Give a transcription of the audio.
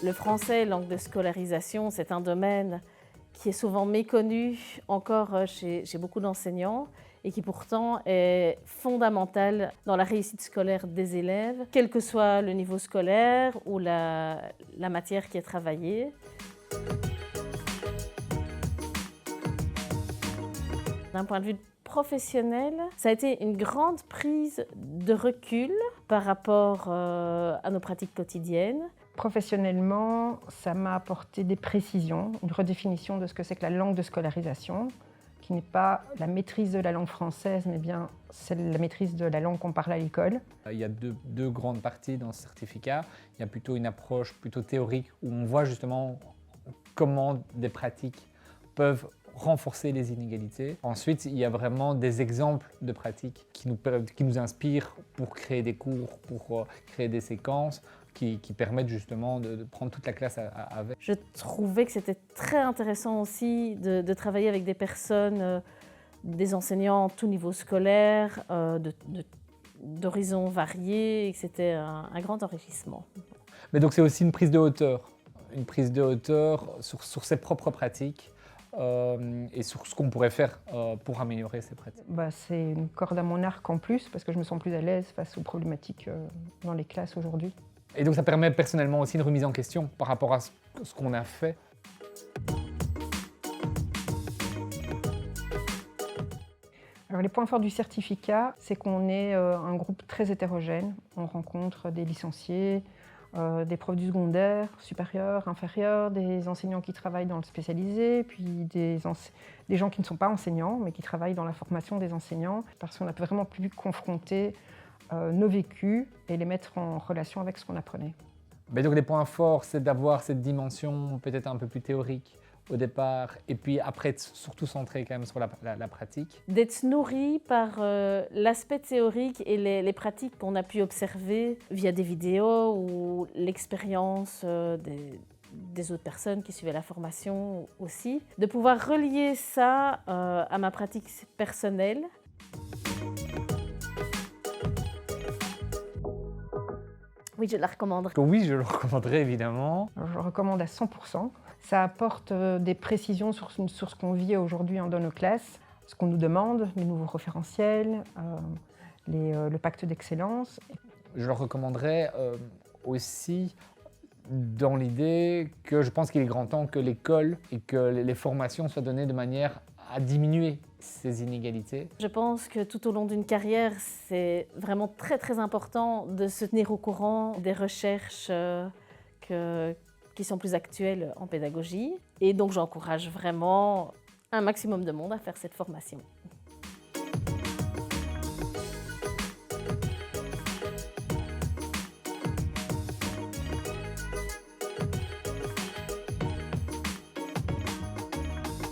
Le français, langue de scolarisation, c'est un domaine qui est souvent méconnu encore chez beaucoup d'enseignants et qui pourtant est fondamental dans la réussite scolaire des élèves, quel que soit le niveau scolaire ou la matière qui est travaillée. D'un point de vue professionnel, ça a été une grande prise de recul par rapport à nos pratiques quotidiennes. Professionnellement, ça m'a apporté des précisions, une redéfinition de ce que c'est que la langue de scolarisation, qui n'est pas la maîtrise de la langue française, mais bien c'est la maîtrise de la langue qu'on parle à l'école. Il y a deux grandes parties dans ce certificat. Il y a plutôt une approche plutôt théorique où on voit justement comment des pratiques peuvent renforcer les inégalités. Ensuite, il y a vraiment des exemples de pratiques qui nous inspirent pour créer des cours, pour créer des séquences qui permettent justement de prendre toute la classe avec. Je trouvais que c'était très intéressant aussi de travailler avec des personnes, des enseignants tout niveau scolaire, d'horizons variés, et que c'était un grand enrichissement. Mais donc c'est aussi une prise de hauteur sur ses propres pratiques. Et sur ce qu'on pourrait faire pour améliorer ces pratiques. C'est une corde à mon arc en plus, parce que je me sens plus à l'aise face aux problématiques dans les classes aujourd'hui. Et donc ça permet personnellement aussi une remise en question par rapport à ce qu'on a fait. Alors, les points forts du certificat, c'est qu'on est un groupe très hétérogène. On rencontre des licenciés, des profs du secondaire, supérieur, inférieur, des enseignants qui travaillent dans le spécialisé, puis des gens qui ne sont pas enseignants, mais qui travaillent dans la formation des enseignants, parce qu'on a vraiment pu confronter nos vécus et les mettre en relation avec ce qu'on apprenait. Mais donc les points forts, c'est d'avoir cette dimension peut-être un peu plus théorique au départ, et puis après surtout centré quand même sur la pratique. D'être nourri par l'aspect théorique et les pratiques qu'on a pu observer via des vidéos ou l'expérience des autres personnes qui suivaient la formation aussi. De pouvoir relier ça à ma pratique personnelle. Oui, je la recommanderais. Oui, je le recommanderais évidemment. Alors, je le recommande à 100%. Ça apporte des précisions sur ce qu'on vit aujourd'hui dans nos classes, ce qu'on nous demande, les nouveaux référentiels, le pacte d'excellence. Je le recommanderais aussi dans l'idée que je pense qu'il est grand temps que l'école et que les formations soient données de manière à diminuer ces inégalités. Je pense que tout au long d'une carrière, c'est vraiment très très important de se tenir au courant des recherches qui sont plus actuelles en pédagogie. Et donc j'encourage vraiment un maximum de monde à faire cette formation.